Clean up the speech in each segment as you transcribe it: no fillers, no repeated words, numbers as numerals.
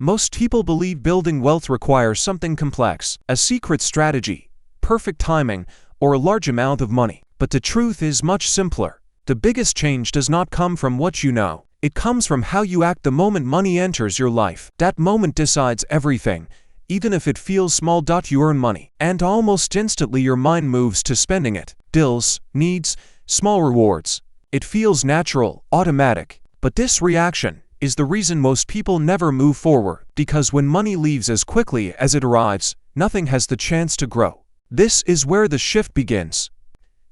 Most people believe building wealth requires something complex, a secret strategy, perfect timing, or a large amount of money. But the truth is much simpler. The biggest change does not come from what you know. It comes from how you act the moment money enters your life. That moment decides everything. Even if it feels small. You earn money, and almost instantly your mind moves to spending it. Deals, needs, small rewards. It feels natural, automatic. But this reaction is the reason most people never move forward, because when money leaves as quickly as it arrives, nothing has the chance to grow. This is where the shift begins.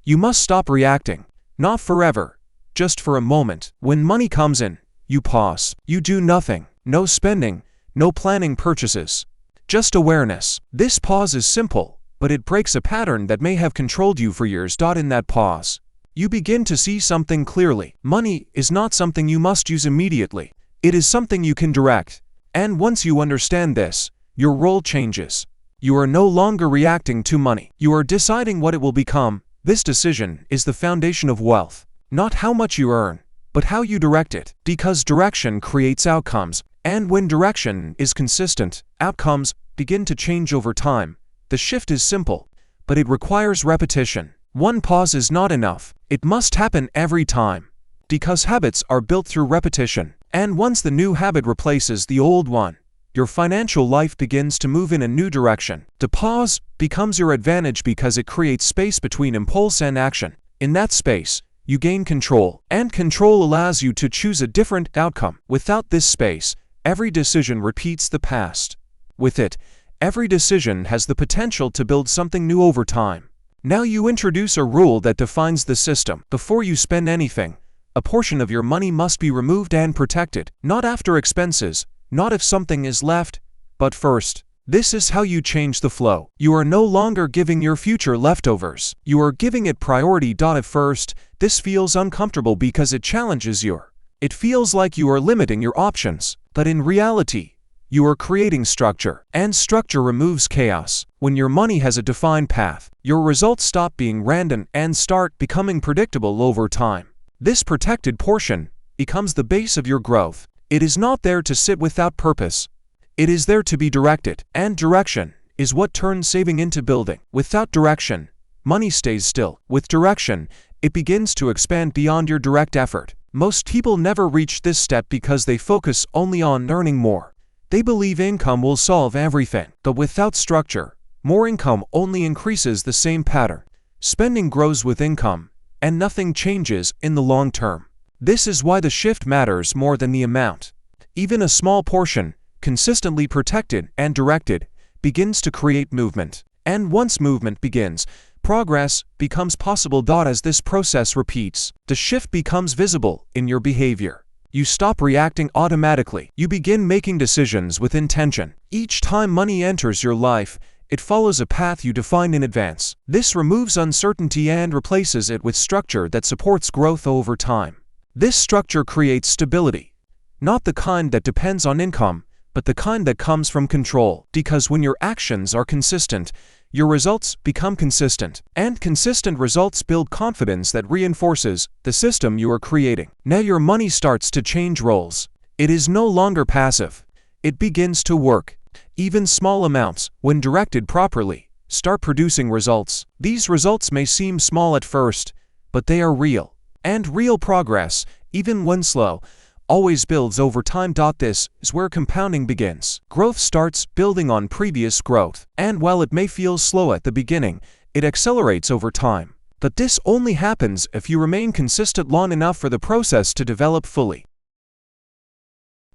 You must stop reacting. Not forever, just for a moment. When money comes in, you pause. You do nothing. No spending, no planning purchases. Just awareness. This pause is simple, but it breaks a pattern that may have controlled you for years. In that pause, you begin to see something clearly. Money is not something you must use immediately. It is something you can direct. And once you understand this, your role changes. You are no longer reacting to money. You are deciding what it will become. This decision is the foundation of wealth. Not how much you earn, but how you direct it. Because direction creates outcomes. And when direction is consistent, outcomes begin to change over time. The shift is simple, but it requires repetition. One pause is not enough. It must happen every time. Because habits are built through repetition. And once the new habit replaces the old one, your financial life begins to move in a new direction. The pause becomes your advantage because it creates space between impulse and action. In that space, you gain control, and control allows you to choose a different outcome. Without this space, every decision repeats the past. With it, every decision has the potential to build something new over time. Now you introduce a rule that defines the system. Before you spend anything, a portion of your money must be removed and protected. Not after expenses, not if something is left, but first. This is how you change the flow. You are no longer giving your future leftovers. You are giving it priority. At first, this feels uncomfortable because it challenges you. It feels like you are limiting your options. But in reality, you are creating structure. And structure removes chaos. When your money has a defined path, your results stop being random and start becoming predictable over time. This protected portion becomes the base of your growth. It is not there to sit without purpose. It is there to be directed, and direction is what turns saving into building. Without direction, money stays still. With direction, it begins to expand beyond your direct effort. Most people never reach this step because they focus only on earning more. They believe income will solve everything. But without structure, more income only increases the same pattern. Spending grows with income, and nothing changes in the long term. This is why the shift matters more than the amount. Even a small portion, consistently protected and directed, begins to create movement. And once movement begins, progress becomes possible. As this process repeats, the shift becomes visible in your behavior. You stop reacting automatically. You begin making decisions with intention. Each time money enters your life, it follows a path you define in advance. This removes uncertainty and replaces it with structure that supports growth over time. This structure creates stability, not the kind that depends on income, but the kind that comes from control. Because when your actions are consistent, your results become consistent. And consistent results build confidence that reinforces the system you are creating. Now your money starts to change roles. It is no longer passive. It begins to work. Even small amounts, when directed properly, start producing results. These results may seem small at first, but they are real. And real progress, even when slow, always builds over time. This is where compounding begins. Growth starts building on previous growth. And while it may feel slow at the beginning, it accelerates over time. But this only happens if you remain consistent long enough for the process to develop fully.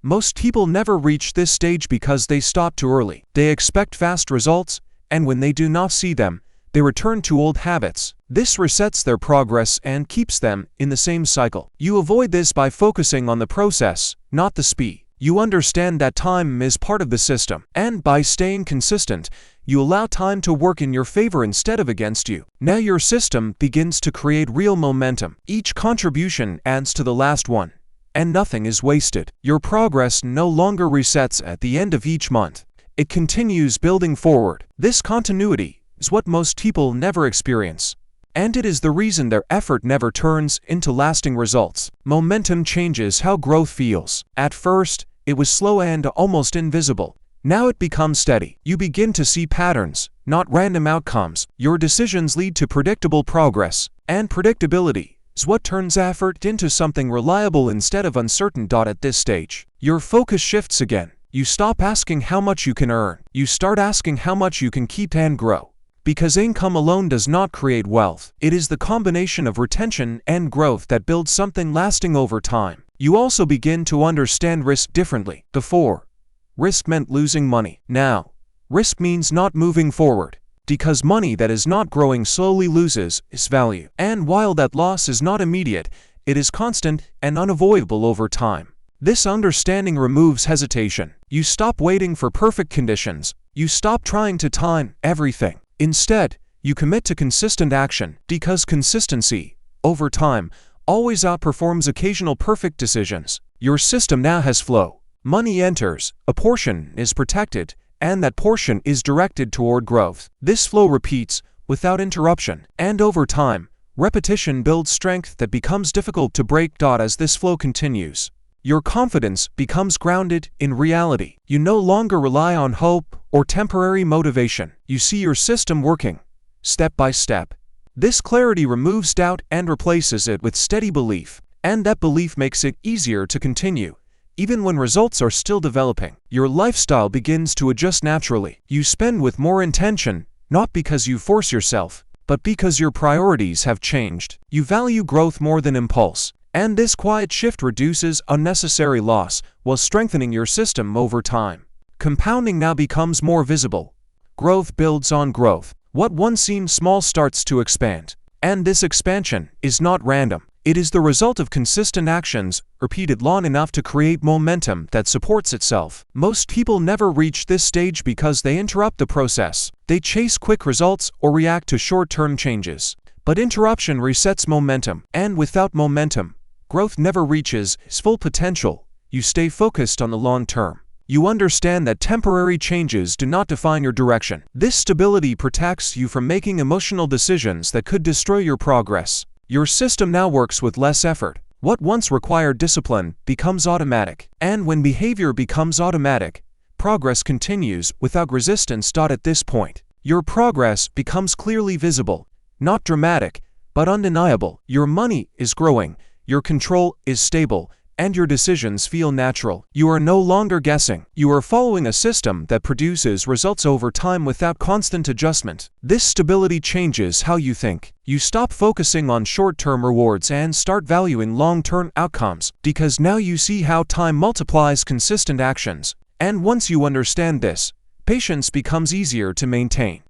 Most people never reach this stage because they stop too early. They expect fast results, and when they do not see them, they return to old habits. This resets their progress and keeps them in the same cycle. You avoid this by focusing on the process, not the speed. You understand that time is part of the system, and by staying consistent, you allow time to work in your favor instead of against you. Now your system begins to create real momentum. Each contribution adds to the last one, and nothing is wasted. Your progress no longer resets at the end of each month. It continues building forward. This continuity is what most people never experience. And it is the reason their effort never turns into lasting results. Momentum changes how growth feels. At first, it was slow and almost invisible. Now it becomes steady. You begin to see patterns, not random outcomes. Your decisions lead to predictable progress, and predictability is what turns effort into something reliable instead of uncertain. At this stage, your focus shifts again. You stop asking how much you can earn. You start asking how much you can keep and grow. Because income alone does not create wealth. It is the combination of retention and growth that builds something lasting over time. You also begin to understand risk differently. Before, risk meant losing money. Now, risk means not moving forward. Because money that is not growing slowly loses its value. And while that loss is not immediate, it is constant and unavoidable over time. This understanding removes hesitation. You stop waiting for perfect conditions. You stop trying to time everything. Instead, you commit to consistent action, because consistency, over time, always outperforms occasional perfect decisions. Your system now has flow. Money enters, a portion is protected, and that portion is directed toward growth. This flow repeats, without interruption, and over time, repetition builds strength that becomes difficult to break. As this flow continues, your confidence becomes grounded in reality. You no longer rely on hope or temporary motivation. You see your system working, step by step. This clarity removes doubt and replaces it with steady belief, and that belief makes it easier to continue. Even when results are still developing, your lifestyle begins to adjust naturally. You spend with more intention, not because you force yourself, but because your priorities have changed. You value growth more than impulse, and this quiet shift reduces unnecessary loss while strengthening your system over time. Compounding now becomes more visible. Growth builds on growth. What once seemed small starts to expand. And this expansion is not random. It is the result of consistent actions, repeated long enough to create momentum that supports itself. Most people never reach this stage because they interrupt the process. They chase quick results or react to short-term changes. But interruption resets momentum, and without momentum, growth never reaches its full potential. You stay focused on the long term. You understand that temporary changes do not define your direction. This stability protects you from making emotional decisions that could destroy your progress. Your system now works with less effort. What once required discipline becomes automatic. And when behavior becomes automatic, progress continues without resistance. At this point, your progress becomes clearly visible, not dramatic, but undeniable. Your money is growing, your control is stable, and your decisions feel natural. You are no longer guessing. You are following a system that produces results over time without constant adjustment. This stability changes how you think. You stop focusing on short-term rewards and start valuing long-term outcomes, because now you see how time multiplies consistent actions. And once you understand this, patience becomes easier to maintain.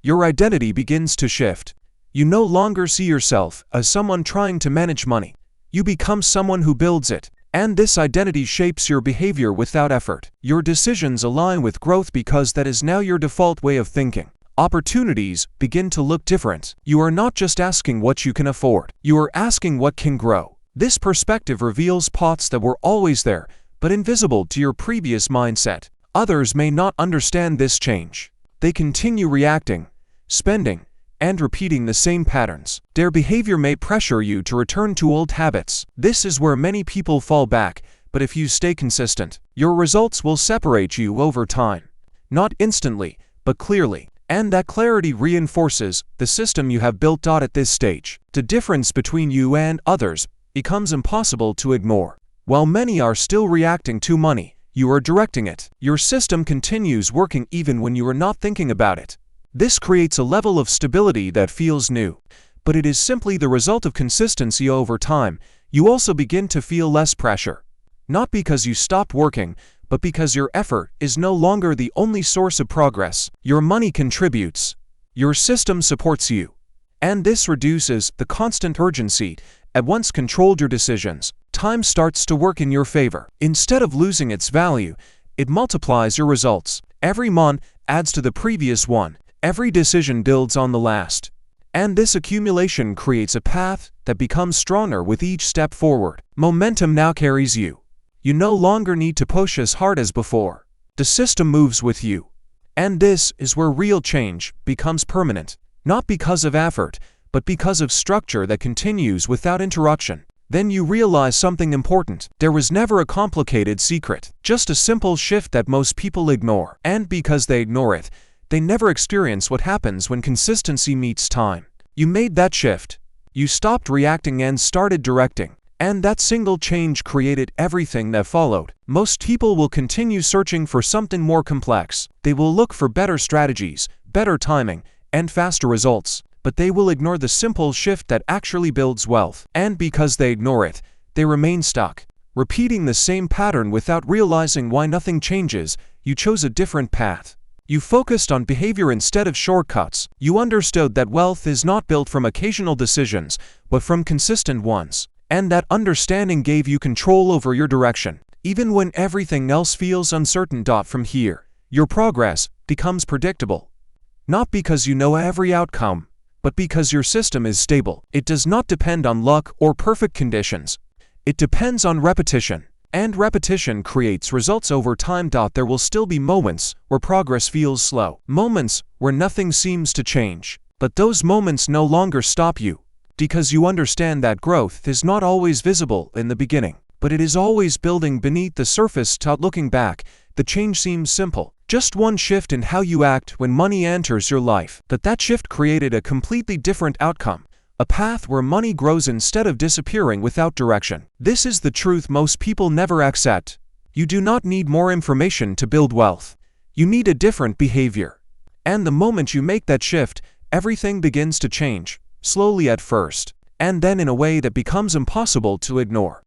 Your identity begins to shift. You no longer see yourself as someone trying to manage money. You become someone who builds it, and this identity shapes your behavior without effort. Your decisions align with growth because that is now your default way of thinking. Opportunities begin to look different. You are not just asking what you can afford. You are asking what can grow. This perspective reveals paths that were always there, but invisible to your previous mindset. Others may not understand this change. They continue reacting, spending, and repeating the same patterns. Their behavior may pressure you to return to old habits. This is where many people fall back, but if you stay consistent, your results will separate you over time. Not instantly, but clearly. And that clarity reinforces the system you have built. At this stage, the difference between you and others becomes impossible to ignore. While many are still reacting to money, you are directing it. Your system continues working even when you are not thinking about it. This creates a level of stability that feels new, but it is simply the result of consistency over time. You also begin to feel less pressure. Not because you stopped working, but because your effort is no longer the only source of progress. Your money contributes. Your system supports you. And this reduces the constant urgency that once controlled your decisions. Time starts to work in your favor. Instead of losing its value, it multiplies your results. Every month adds to the previous one. Every decision builds on the last. And this accumulation creates a path that becomes stronger with each step forward. Momentum now carries you. You no longer need to push as hard as before. The system moves with you. And this is where real change becomes permanent. Not because of effort, but because of structure that continues without interruption. Then you realize something important. There was never a complicated secret, just a simple shift that most people ignore. And because they ignore it, they never experience what happens when consistency meets time. You made that shift. You stopped reacting and started directing. And that single change created everything that followed. Most people will continue searching for something more complex. They will look for better strategies, better timing, and faster results. But they will ignore the simple shift that actually builds wealth. And because they ignore it, they remain stuck, repeating the same pattern without realizing why nothing changes. You chose a different path. You focused on behavior instead of shortcuts. You understood that wealth is not built from occasional decisions, but from consistent ones. And that understanding gave you control over your direction, even when everything else feels uncertain. From here, your progress becomes predictable. Not because you know every outcome, but because your system is stable. It does not depend on luck or perfect conditions. It depends on repetition. And repetition creates results over time. There will still be moments where progress feels slow, moments where nothing seems to change. But those moments no longer stop you, because you understand that growth is not always visible in the beginning, but it is always building beneath the surface. Looking back, the change seems simple. Just one shift in how you act when money enters your life. But that shift created a completely different outcome. A path where money grows instead of disappearing without direction. This is the truth most people never accept. You do not need more information to build wealth. You need a different behavior. And the moment you make that shift, everything begins to change, slowly at first, and then in a way that becomes impossible to ignore.